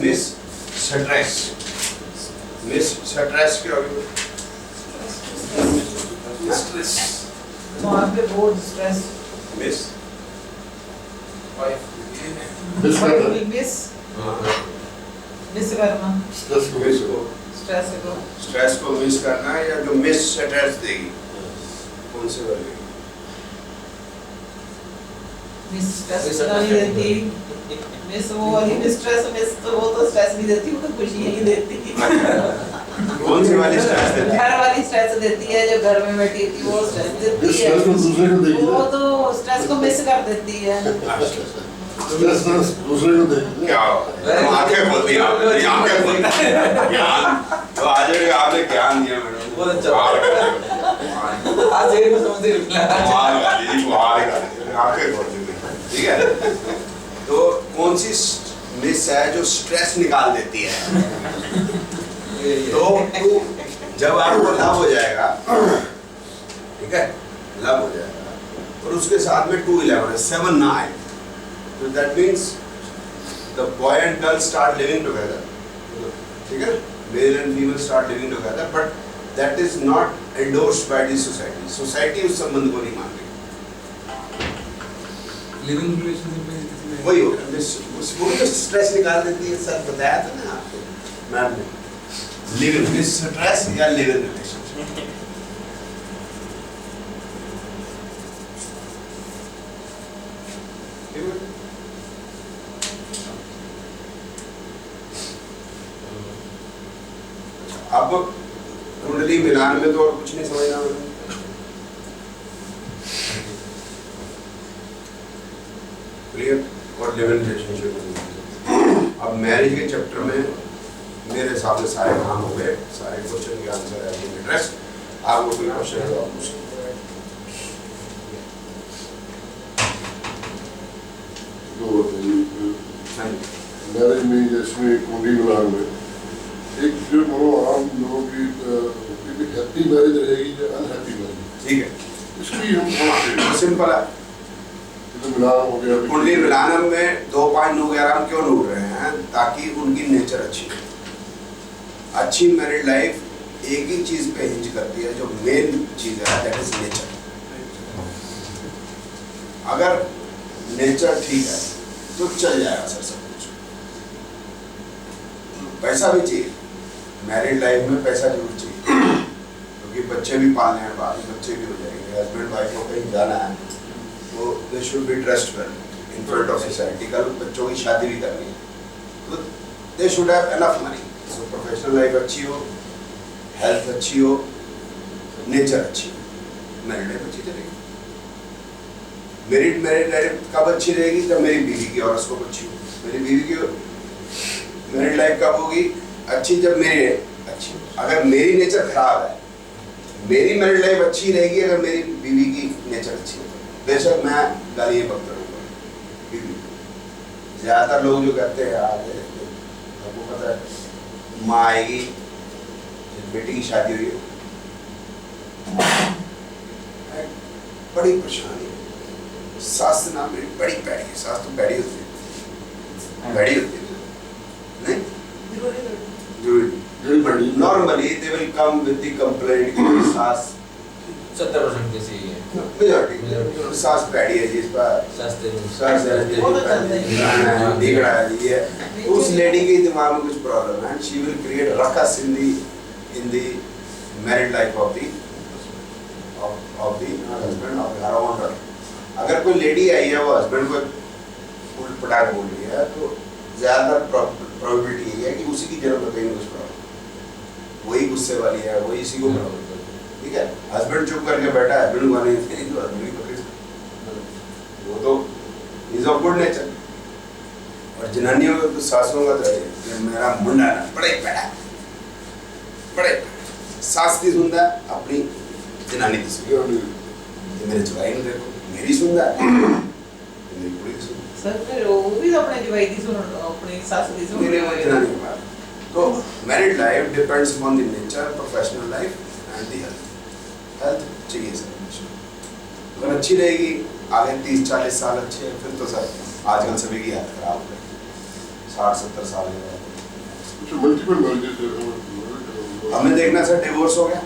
Miss stress. Miss stress क्या होगी? Stress. वहाँ पे बोर्ड स्ट्रेस। मिस मिस करना। स्ट्रेस को मिस करना है, या जो मिस स्ट्रेस देगी कौन से वाले? मिस स्ट्रेस नहीं देती। मिस वो वाली मिस स्ट्रेस, मिस तो वो तो स्ट्रेस नहीं देती, वो तो खुशी ही देती है। कौन सी वाली स्ट्रेस देती है? घर वाली स्ट्रेस देती है, जो घर में बैठी थी वो स्ट्रेस देती है। वो तो स्ट्रेस को मिस कर देती है। दूसरे को देख क्या आंखें खोलती हैं आपने, आंखें खोलती हैं। ज्ञान तो आज आपने ज्ञान दिया मैडम, बहुत अच्छा। आज ये को समझ नहीं आंखें खोलती हैं, ठीक है। तो कौन सी मिस है जो स्ट्रेस निकाल देती है? तो जब आपको लव हो जाएगा, ठीक है, लव हो जाएगा, और उसके साथ में 2 11 है 7 9, so that means the boy and girl start living together, ठीक है, male and female start living together, but that is not endorsed by the society. Society उस संबंध को नहीं मान रही। लिविंग रिलेशनशिप में किसी में वही होगा, वो भी तो स्ट्रेस निकाल देती है। सर बताया था ना आपको मैम ने, लिविंग विद स्ट्रेस या लिविंग रिलेशनशिप। अब कुंडली मिलान में तो और कुछ नहीं समझना है। और लिविंग रिलेशनशिप। अब मैरिज के चैप्टर में मेरे हिसाब से सारे काम हो गए, सारे क्वेश्चन के आंसर है एड्रेस। आपको कोई क्वेश्चन है तो आप पूछ सकते हैं। मैरिज में जैसे कुंडली मिलान में एक जो आम लोगों की हैप्पी मैरिज रहेगी या अनहैप्पी मैरिज, ठीक है, इसकी हम सिंपल है। तो मिलान हो गया। कुंडली मिलान में 2 5 9 11 हम क्यों ढूंढ रहे हैं? ताकि उनकी नेचर अच्छी हो। अच्छी मैरिड लाइफ एक ही चीज पे हिंज करती है, जो मेन चीज है, दैट इज नेचर। अगर नेचर ठीक है तो चल जाएगा सर सब कुछ। पैसा भी चाहिए, मैरिड लाइफ में पैसा जरूर चाहिए, क्योंकि बच्चे भी पालने हैं, बाद में बच्चे भी हो जाएंगे। हस्बैंड वाइफ को कहीं जाना है तो they should be dressed well in front of society. कल बच्चों की शादी भी करनी है तो they should have enough money. So professional life अच्छी हो, हेल्थ अच्छी हो, नेचर अच्छी हो, मैरिड लाइफ अच्छी चलेगी। मैरिड लाइफ कब अच्छी रहेगी? जब मेरी बीवी की और उसको अच्छी हो। मेरी बीवी की मैरिड लाइफ कब होगी अच्छी? जब मेरी अच्छी हो। अगर मेरी नेचर खराब है, मेरी मैरिड लाइफ अच्छी रहेगी अगर मेरी बीवी की नेचर अच्छी है। बेशक मैं गाली बकता रहूँगा बीवी। ज़्यादातर लोग जो कहते हैं यार आपको पता है माँ आएगी, बेटी की शादी हुई है, बड़ी परेशानी है। सास नाम मेरी बड़ी पैड़ी है। सास तो पैड़ी होती है, पैड़ी होती है नहीं normally they will come with the complaint कि सास 70% कैसी है मेजॉरिटी सास पैड़ी है, जिस पर सस्ते सास दिख रहा है ये उस लेडी के दिमाग में कुछ प्रॉब्लम है। She will create ruckus in the married life of the husband of her owner. अगर कोई लेडी आई है वो हस्बैंड को उल्ट पटाख बोल रही है तो ज्यादातर प्रोबेबिलिटी यही है कि उसी की जन्म में कुछ प्रॉब्लम, वही गुस्से वाली है, वही इसी को प्रॉब्लम। ठीक है, हस्बैंड चुप करके बैठा है, हस्बैंड को नहीं तो हस्बैंड को वो तो इज ऑफ गुड नेचर। और जनानियों का तो सासों का तो है मेरा मुंडा ना बड़े पैड़ा बड़े सास की सुनता अपनी जनानी की सुनता। मेरे जवाई ने देखो मेरी सुनता मेरी कुड़ी की सुनता। सर फिर वो भी अपने जवाई की सुन, अपनी सास की सुन मेरे जनानी की बात। तो married life depends upon the nature, professional life and the health. Health चाहिए सर, अगर अच्छी रहेगी आगे 30 40 साल अच्छे हैं, फिर तो सर आजकल सभी की हेल्थ खराब है। 60-70 साल के बाद। अच्छा, मल्टीपल मैरिजेस हमें देखना सर डिवोर्स हो गया,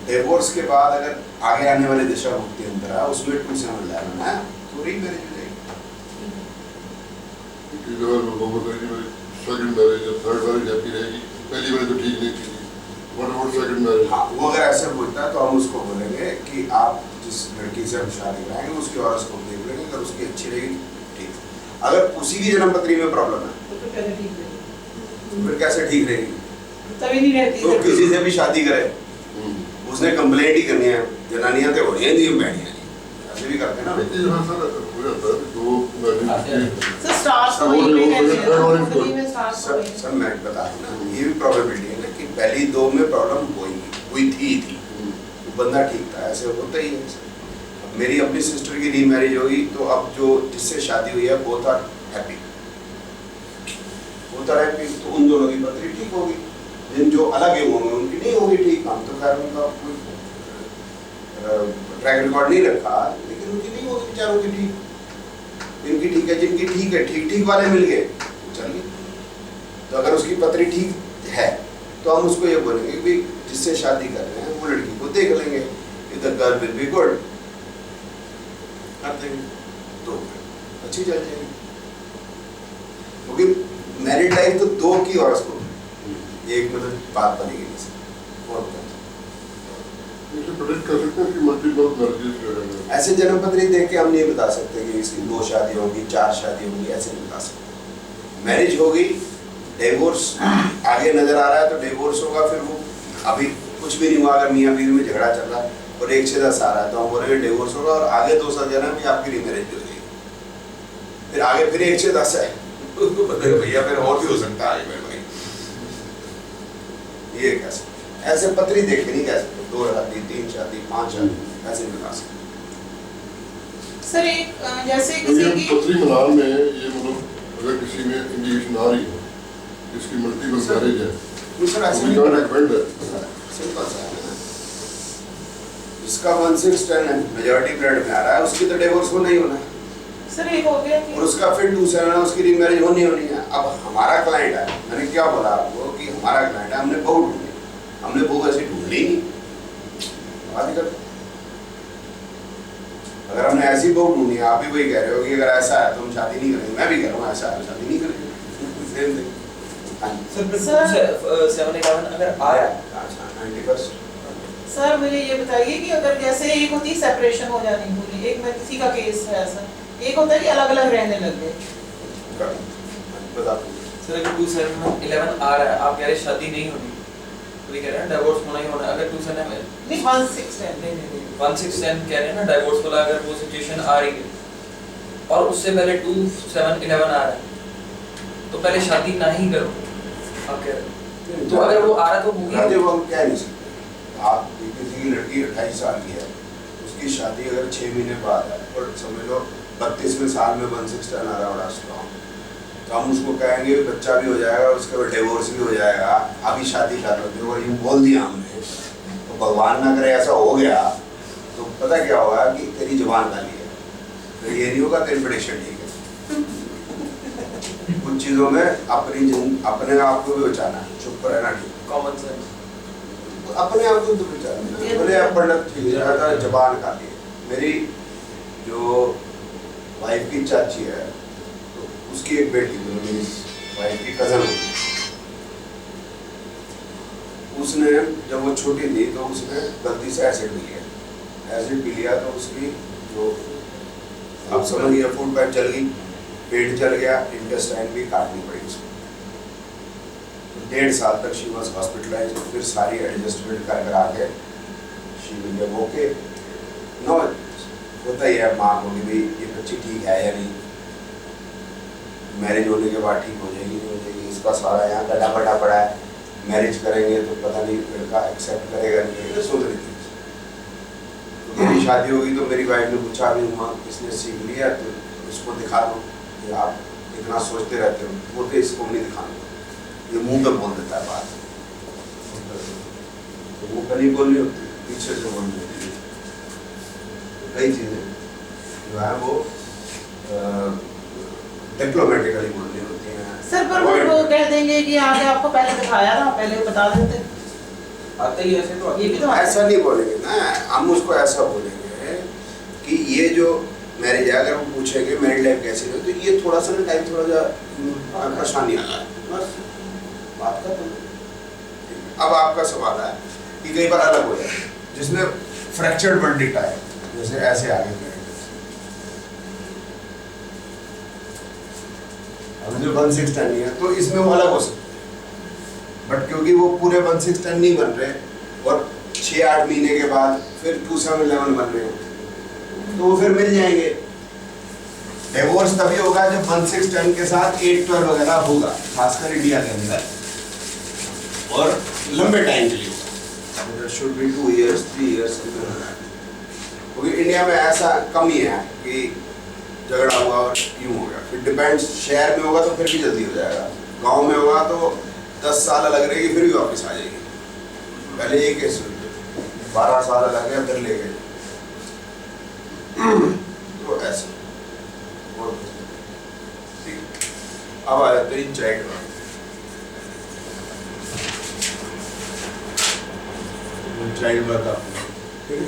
डिवोर्स के बाद अगर आगे आने वाली दिशा भुगती अंतर है उसमें 2-7-11 है तो रीमैरिज हो जाएगी। सेकंड मैरिज या थर्ड मैरिज हैप्पी रहेगी, पहली मैरिज तो ठीक नहीं थी, व्हाट अबाउट सेकंड मैरिज? हाँ, वो अगर ऐसे होता है तो हम उसको बोलेंगे कि आप जिस लड़की से हम शादी कराएंगे उसकी हॉरोस्कोप देख लेंगे, अगर उसकी अच्छी रहेगी ठीक, अगर उसी की जन्म पत्री में प्रॉब्लम है तो फिर कैसे ठीक रहेगी? फिर कैसे ठीक रहेगी? तभी नहीं रहती तो किसी से भी शादी करे उसने कंप्लेंट ही करनी है, जनानियां तो हो रही हैं दी बैठियां ऐसे भी करते हैं ना। लेकिन यहाँ सर हो जाता है दो मैरिज सर स्टार्स तो वहीं पे रहते हैं, कंपनी में स्टार्स तो सर वहीं। सर मैं बता दूं ना, ये भी प्रोबेबिलिटी है ना कि पहली दो में प्रॉब्लम हुई थी वो बंदा ठीक था, ऐसे होता ही है। अब मेरी अपनी सिस्टर की रीमैरिज होगी तो अब जो जिससे शादी हुई है बोथ आर हैप्पी, तो उन दोनों की पत्री ठीक होगी। जिन जो अलग होंगे उनकी नहीं होगी ठीक, हम तो खैर उनका कोई ट्रैक रिकॉर्ड नहीं रखा, लेकिन उनकी नहीं होगी बेचारों की ठीक, इनकी ठीक है, जिनकी ठीक है ठीक वाले मिल गए चलिए। तो अगर उसकी पत्री ठीक है तो हम उसको ये बोलेंगे कि जिससे शादी कर रहे हैं वो लड़की को देख लेंगे, if the girl will be good कर देंगे तो अच्छी चल जाएगी। क्योंकि मैरिड लाइफ तो दो की और उसको एक मतलब बात बनेगी नहीं सर, और प्रेडिक्ट कर सकते हैं कि मल्टीपल मैरिजेस जो है ऐसे जन्म पत्री देख के हम नहीं बता सकते कि इसकी 2 शादी होंगी 4 शादी होंगी, ऐसे नहीं बता सकते। मैरिज होगी, डिवोर्स आगे नजर आ रहा है तो डिवोर्स होगा, फिर वो अभी कुछ भी नहीं हुआ, अगर मियाँ बीवी में झगड़ा चल रहा है और 1 से 10 आ रहा है तो हम बोलेंगे डिवोर्स होगा और आगे 2 साल जाना भी आपकी रीमैरिज हो जाएगी, फिर आगे फिर 1 से 10 है उसको बताइए भैया फिर और भी हो सकता है आगे भाई, ये कैसे ऐसे पत्री देख के नहीं कह सकते 2 शादी 3 शादी 5 शादी ऐसे नहीं बता सकते। सर एक जैसे क्योंकि किसी हम की पत्री मनाल में ये मतलब अगर किसी में इंडिकेशन आ रही हो जिसकी मल्टीपल मैरिज है नहीं सर ऐसे तो नहीं we can't करना। recommend it. सिंपल सा है ना, जिसका 1/6 है मेजॉरिटी ब्लड में आ रहा है उसकी तो डिवोर्स होना ही होना है, सर एक हो गया कि और उसका फिर 2/7 है उसकी रीमैरिज होनी होनी है। अब हमारा क्लाइंट है, मैंने क्या बोला आपको कि हमारा क्लाइंट है, हमने बहू ढूंढी, हमने बहू ऐसी ढूंढ ली नहीं, बात ही करते। अगर हमने ऐसी बहू ढूंढी, आप भी वही कह रहे हो कि अगर ऐसा है तो हम शादी नहीं करेंगे, मैं भी कह रहा हूँ ऐसा है शादी नहीं करेंगे, सेम थिंग। सर 7-11 अगर आया अच्छा 91st सर मुझे ये बताइए कि अगर जैसे एक होती है सेपरेशन हो जानी पूरी, एक में किसी का केस है ऐसा, एक होता है कि अलग अलग रहने लग गए। बता सर अगर 2-7-11 आ रहा है, आप कह रहे शादी नहीं होनी, तो ये कह रहे हैं डिवोर्स होना ही होना है। अगर 2-7 में नहीं 1/6 नहीं 1/6 कह रहे हैं ना डिवोर्स वाला, अगर वो सिचुएशन आ रही है और उससे पहले 2-7-11 आ रहा है तो पहले शादी ना ही करो आप कह रहे हैं। तो अगर वो आ रहा तो होगी राजे वो हम कह नहीं सकते। आप किसी की लड़की 28 साल की है, उसकी शादी अगर 6 महीने बाद है और समझ लो 32वें साल में 1/6 आ रहा बड़ा स्ट्रॉन्ग, तो हम उसको कहेंगे बच्चा भी हो जाएगा, उसके बाद डिवोर्स भी हो जाएगा, अभी शादी होती है और यूँ बोल दिया हमने, तो भगवान ना करे ऐसा हो गया तो पता क्या होगा कि तेरी जुबान खाली है, फिर ये नहीं होगा तेरी प्रेडिक्शन ठीक है। कुछ चीज़ों में अपने आप को भी बचाना है, चुप रहना ठीक है, कॉमन सेंस अपने आप को तो बचाना बोले आप पढ़ना ठीक है, जबान खाली है। मेरी जो वाइफ की चाची है तो उसकी एक बेटी थी, मेरी वाइफ की कज़न होती, उसने जब वो छोटी थी तो उसने गलती से एसिड पी लिया तो उसकी जो आप समझिए फूड पाइप जल गई, पेट जल गया, इंटेस्टाइन भी काटनी पड़ी उसको। 1.5 साल तक शी वॉज हॉस्पिटलाइज्ड, फिर सारी एडजस्टमेंट कर आके शी विल ओके। नो होता ही है माँ को कि भाई ये बच्ची ठीक है या नहीं, मैरिज होने के बाद ठीक हो जाएगी नहीं हो जाएगी, इसका सारा यहाँ गड्ढा बटा पड़ा है, मैरिज करेंगे तो पता नहीं लड़का एक्सेप्ट करेगा नहीं करेगा, सोच रही थी। मेरी शादी होगी तो मेरी वाइफ ने पूछा अभी माँ किसने सीख लिया तो उसको दिखा दो कि आप इतना सोचते रहते हो, वो तो इसको नहीं दिखाना, ये मुंह पे बोल देता है बात, तो मुंह पे नहीं बोलनी होती, पीछे से बोलनी होती है। कई चीज़ें जो है वो डिप्लोमेटिकली बोलनी होती हैं। सर पर Avoid वो करें। कह देंगे कि आगे आपको पहले दिखाया था, पहले वो बता देते। आता ही ऐसे तो ये भी तो ऐसा नहीं बोलेंगे ना, हम उसको ऐसा बोलेंगे कि ये जो मैरिज है, अगर वो पूछेंगे मैरिड लाइफ कैसी है, तो ये थोड़ा सा ना टाइम थोड़ा सा परेशानी आ रहा है, बस बात का। अब आपका सवाल है कि कई बार अलग हो जाए जिसमें फ्रैक्चर्ड वर्डिक्ट आए, जैसे ऐसे आगे अब जो 1/6 नहीं है तो इसमें वो अलग हो सकता है, बट क्योंकि वो पूरे 1/6 नहीं बन रहे और 6-8 महीने के बाद फिर 2711 बन रहे हैं तो वो फिर मिल जाएंगे। डिवोर्स तभी होगा जब 1/6 के साथ 8-12 वगैरह होगा, खासकर इंडिया के अंदर, और लंबे टाइम के लिए होगा, शुड बी 2 years 3 years, क्योंकि इंडिया में ऐसा कम ही है कि झगड़ा हुआ और यूं हो गया। फिर डिपेंड्स, शहर में होगा तो फिर भी जल्दी हो जाएगा, गांव में होगा तो 10 साल अलग रहेगी फिर भी वापस आ जाएगी। पहले एक केस 12 साल अलग है फिर ले गए, तो ऐसे। अब आ जाते हैं चाइल्ड बात। चाइल्ड बात, ठीक है।